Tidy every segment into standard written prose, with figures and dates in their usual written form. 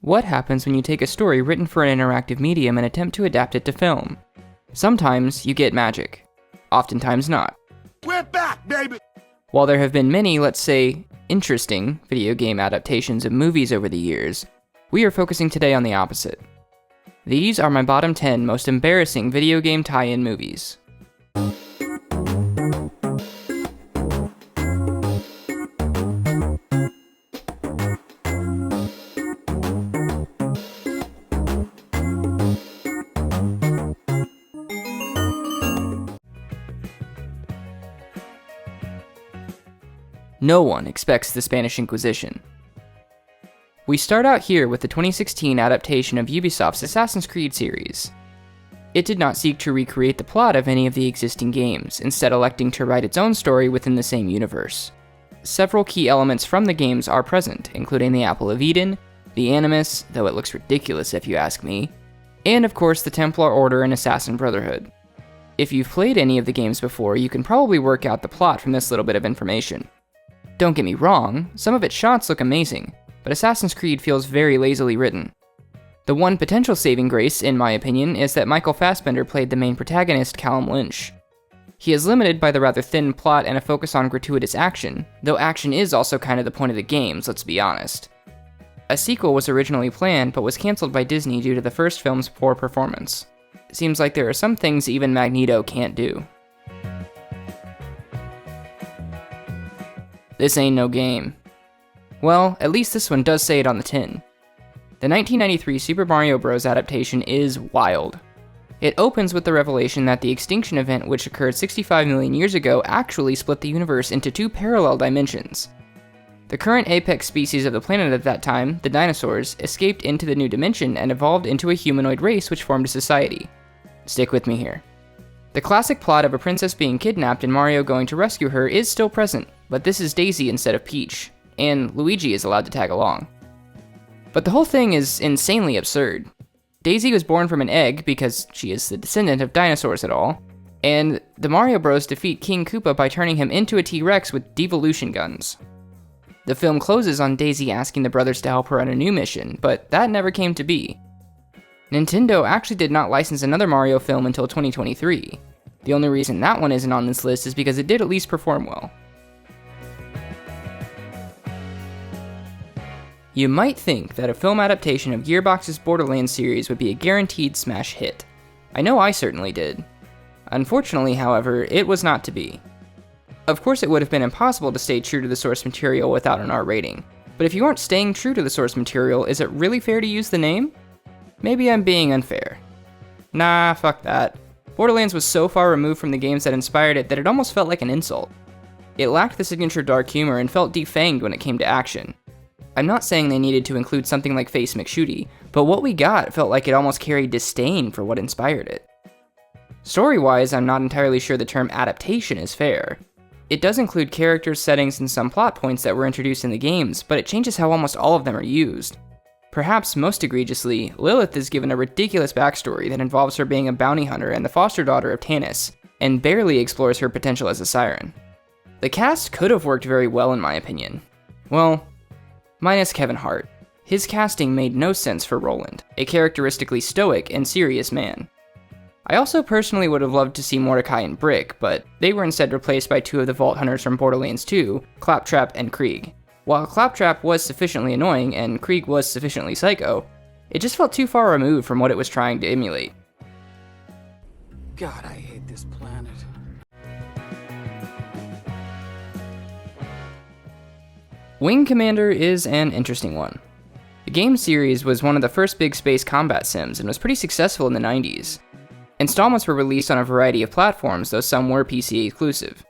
What happens when you take a story written for an interactive medium and attempt to adapt it to film? Sometimes you get magic. Oftentimes not. We're back, baby! While there have been many, let's say, interesting video game adaptations of movies over the years, we are focusing today on the opposite. These are my bottom 10 most embarrassing video game tie-in movies. No one expects the Spanish Inquisition. We start out here with the 2016 adaptation of Ubisoft's Assassin's Creed series. It did not seek to recreate the plot of any of the existing games, instead electing to write its own story within the same universe. Several key elements from the games are present, including the Apple of Eden, the Animus, though it looks ridiculous if you ask me, and of course the Templar Order and Assassin Brotherhood. If you've played any of the games before, you can probably work out the plot from this little bit of information. Don't get me wrong, some of its shots look amazing, but Assassin's Creed feels very lazily written. The one potential saving grace, in my opinion, is that Michael Fassbender played the main protagonist, Callum Lynch. He is limited by the rather thin plot and a focus on gratuitous action, though action is also kind of the point of the games, let's be honest. A sequel was originally planned, but was cancelled by Disney due to the first film's poor performance. It seems like there are some things even Magneto can't do. This ain't no game. Well, at least this one does say it on the tin. The 1993 Super Mario Bros. Adaptation is wild. It opens with the revelation that the extinction event which occurred 65 million years ago actually split the universe into two parallel dimensions. The current apex species of the planet at that time, the dinosaurs, escaped into the new dimension and evolved into a humanoid race which formed a society. Stick with me here. The classic plot of a princess being kidnapped and Mario going to rescue her is still present, but this is Daisy instead of Peach, and Luigi is allowed to tag along. But the whole thing is insanely absurd. Daisy was born from an egg because she is the descendant of dinosaurs at all, and the Mario Bros defeat King Koopa by turning him into a T-Rex with devolution guns. The film closes on Daisy asking the brothers to help her on a new mission, but that never came to be. Nintendo actually did not license another Mario film until 2023. The only reason that one isn't on this list is because it did at least perform well. You might think that a film adaptation of Gearbox's Borderlands series would be a guaranteed smash hit. I know I certainly did. Unfortunately, however, it was not to be. Of course, it would have been impossible to stay true to the source material without an R rating, but if you aren't staying true to the source material, is it really fair to use the name? Maybe I'm being unfair. Nah, fuck that. Borderlands was so far removed from the games that inspired it that it almost felt like an insult. It lacked the signature dark humor and felt defanged when it came to action. I'm not saying they needed to include something like Face McShooty, but what we got felt like it almost carried disdain for what inspired it. Story-wise, I'm not entirely sure the term adaptation is fair. It does include characters, settings, and some plot points that were introduced in the games, but it changes how almost all of them are used. Perhaps most egregiously, Lilith is given a ridiculous backstory that involves her being a bounty hunter and the foster daughter of Tannis, and barely explores her potential as a siren. The cast could have worked very well in my opinion. Well, minus Kevin Hart. His casting made no sense for Roland, a characteristically stoic and serious man. I also personally would have loved to see Mordecai and Brick, but they were instead replaced by two of the Vault Hunters from Borderlands 2, Claptrap and Krieg. While Claptrap was sufficiently annoying and Krieg was sufficiently psycho, it just felt too far removed from what it was trying to emulate. God, I hate this planet. Wing Commander is an interesting one. The game series was one of the first big space combat sims and was pretty successful in the 90s. Installments were released on a variety of platforms, though some were PC exclusive.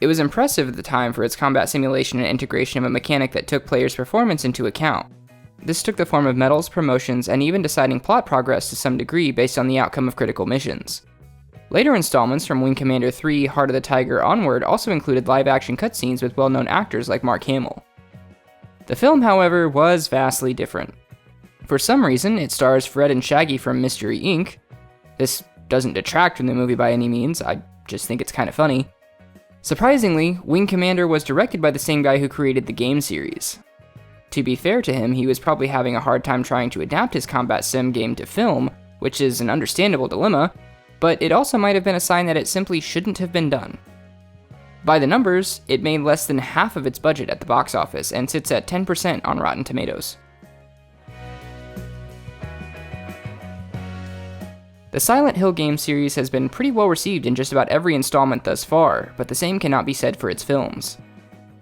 It was impressive at the time for its combat simulation and integration of a mechanic that took players' performance into account. This took the form of medals, promotions, and even deciding plot progress to some degree based on the outcome of critical missions. Later installments from Wing Commander 3, Heart of the Tiger onward also included live-action cutscenes with well-known actors like Mark Hamill. The film, however, was vastly different. For some reason, it stars Fred and Shaggy from Mystery Inc. This doesn't detract from the movie by any means, I just think it's kind of funny. Surprisingly, Wing Commander was directed by the same guy who created the game series. To be fair to him, he was probably having a hard time trying to adapt his combat sim game to film, which is an understandable dilemma, but it also might have been a sign that it simply shouldn't have been done. By the numbers, it made less than half of its budget at the box office and sits at 10% on Rotten Tomatoes. The Silent Hill game series has been pretty well received in just about every installment thus far, but the same cannot be said for its films.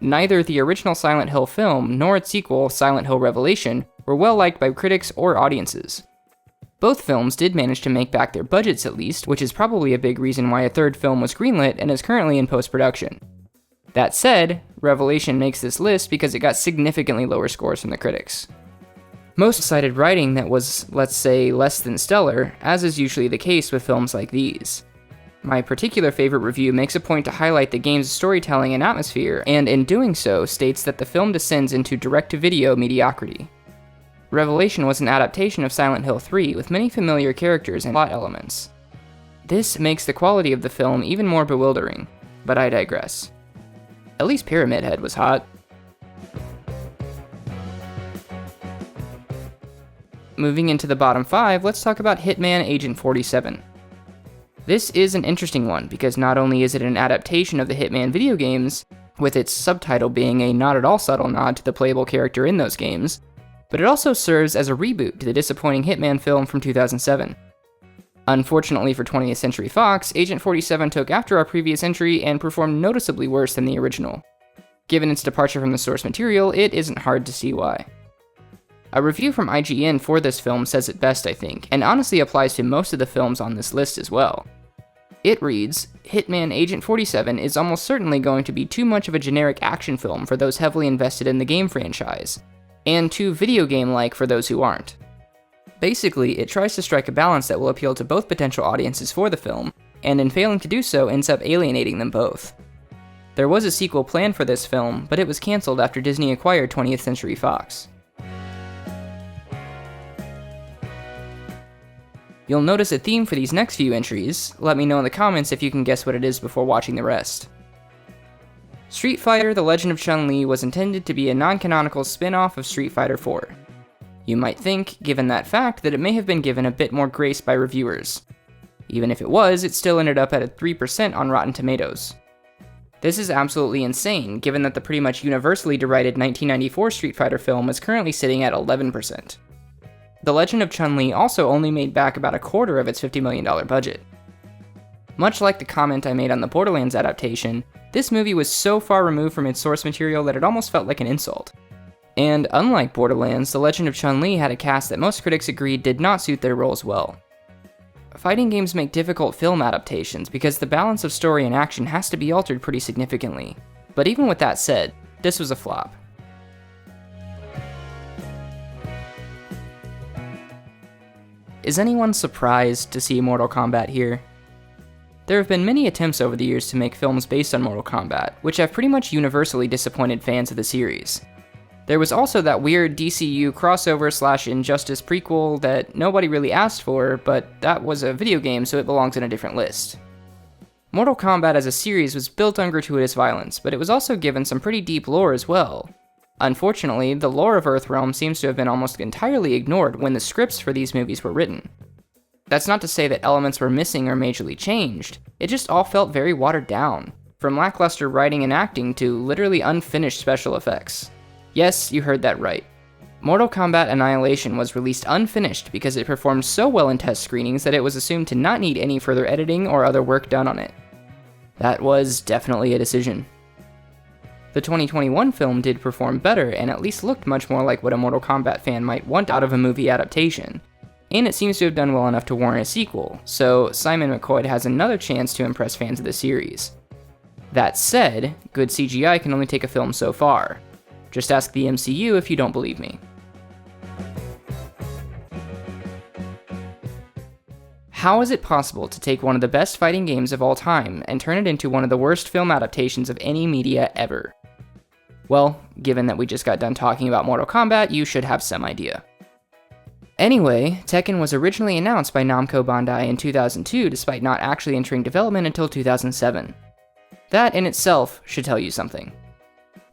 Neither the original Silent Hill film nor its sequel, Silent Hill Revelation, were well liked by critics or audiences. Both films did manage to make back their budgets at least, which is probably a big reason why a third film was greenlit and is currently in post-production. That said, Revelation makes this list because it got significantly lower scores from the critics. Most cited writing that was, let's say, less than stellar, as is usually the case with films like these. My particular favorite review makes a point to highlight the game's storytelling and atmosphere, and in doing so states that the film descends into direct-to-video mediocrity. Revelation was an adaptation of Silent Hill 3 with many familiar characters and plot elements. This makes the quality of the film even more bewildering, but I digress. At least Pyramid Head was hot. Moving into the bottom 5, let's talk about Hitman Agent 47. This is an interesting one because not only is it an adaptation of the Hitman video games, with its subtitle being a not at all subtle nod to the playable character in those games, but it also serves as a reboot to the disappointing Hitman film from 2007. Unfortunately for 20th Century Fox, Agent 47 took after our previous entry and performed noticeably worse than the original. Given its departure from the source material, it isn't hard to see why. A review from IGN for this film says it best, I think, and honestly applies to most of the films on this list as well. It reads, Hitman Agent 47 is almost certainly going to be too much of a generic action film for those heavily invested in the game franchise, and too video game-like for those who aren't. Basically, it tries to strike a balance that will appeal to both potential audiences for the film, and in failing to do so ends up alienating them both. There was a sequel planned for this film, but it was cancelled after Disney acquired 20th Century Fox. You'll notice a theme for these next few entries. Let me know in the comments if you can guess what it is before watching the rest. Street Fighter: The Legend of Chun-Li was intended to be a non-canonical spin-off of Street Fighter 4. You might think, given that fact, that it may have been given a bit more grace by reviewers. Even if it was, it still ended up at a 3% on Rotten Tomatoes. This is absolutely insane, given that the pretty much universally derided 1994 Street Fighter film is currently sitting at 11%. The Legend of Chun-Li also only made back about a quarter of its $50 million budget. Much like the comment I made on the Borderlands adaptation, this movie was so far removed from its source material that it almost felt like an insult. And unlike Borderlands, The Legend of Chun-Li had a cast that most critics agreed did not suit their roles well. Fighting games make difficult film adaptations because the balance of story and action has to be altered pretty significantly. But even with that said, this was a flop. Is anyone surprised to see Mortal Kombat here? There have been many attempts over the years to make films based on Mortal Kombat, which have pretty much universally disappointed fans of the series. There was also that weird DCU crossover/Injustice prequel that nobody really asked for, but that was a video game, so it belongs in a different list. Mortal Kombat as a series was built on gratuitous violence, but it was also given some pretty deep lore as well. Unfortunately, the lore of Earthrealm seems to have been almost entirely ignored when the scripts for these movies were written. That's not to say that elements were missing or majorly changed, it just all felt very watered down, from lackluster writing and acting to literally unfinished special effects. Yes, you heard that right. Mortal Kombat Annihilation was released unfinished because it performed so well in test screenings that it was assumed to not need any further editing or other work done on it. That was definitely a decision. The 2021 film did perform better and at least looked much more like what a Mortal Kombat fan might want out of a movie adaptation, and it seems to have done well enough to warrant a sequel, so Simon McCoy has another chance to impress fans of the series. That said, good CGI can only take a film so far. Just ask the MCU if you don't believe me. How is it possible to take one of the best fighting games of all time and turn it into one of the worst film adaptations of any media ever? Well, given that we just got done talking about Mortal Kombat, you should have some idea. Anyway, Tekken was originally announced by Namco Bandai in 2002 despite not actually entering development until 2007. That in itself should tell you something.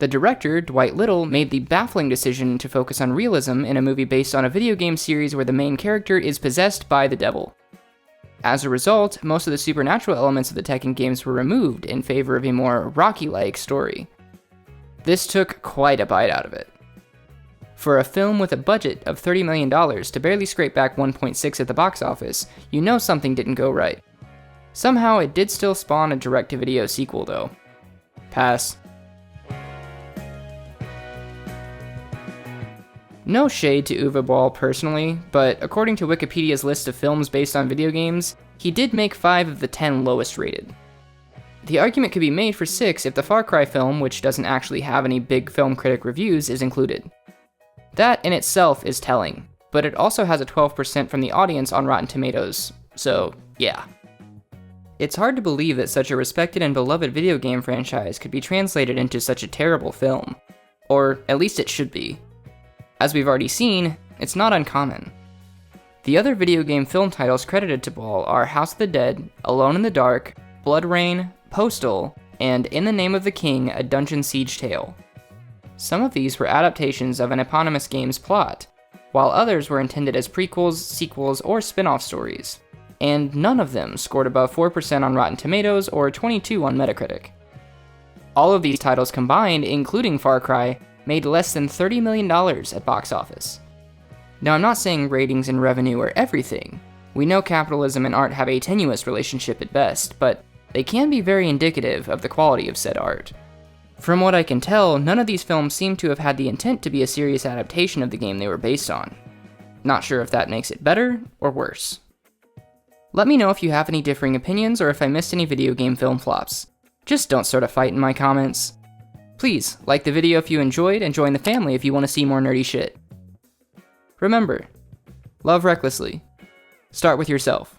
The director, Dwight Little, made the baffling decision to focus on realism in a movie based on a video game series where the main character is possessed by the devil. As a result, most of the supernatural elements of the Tekken games were removed in favor of a more Rocky-like story. This took quite a bite out of it. For a film with a budget of $30 million to barely scrape back 1.6 at the box office, you know something didn't go right. Somehow it did still spawn a direct-to-video sequel though. Pass. No shade to Uwe Boll personally, but according to Wikipedia's list of films based on video games, he did make 5 of the 10 lowest rated. The argument could be made for 6 if the Far Cry film, which doesn't actually have any big film critic reviews, is included. That in itself is telling, but it also has a 12% from the audience on Rotten Tomatoes, so yeah. It's hard to believe that such a respected and beloved video game franchise could be translated into such a terrible film. Or at least it should be. As we've already seen, it's not uncommon. The other video game film titles credited to Boll are House of the Dead, Alone in the Dark, Blood Rain, Postal, and In the Name of the King, A Dungeon Siege Tale. Some of these were adaptations of an eponymous game's plot, while others were intended as prequels, sequels, or spin-off stories, and none of them scored above 4% on Rotten Tomatoes or 22 on Metacritic. All of these titles combined, including Far Cry, made less than $30 million at box office. Now I'm not saying ratings and revenue are everything. We know capitalism and art have a tenuous relationship at best, but they can be very indicative of the quality of said art. From what I can tell, none of these films seem to have had the intent to be a serious adaptation of the game they were based on. Not sure if that makes it better or worse. Let me know if you have any differing opinions or if I missed any video game film flops. Just don't start a fight in my comments. Please, like the video if you enjoyed and join the family if you want to see more nerdy shit. Remember, love recklessly. Start with yourself.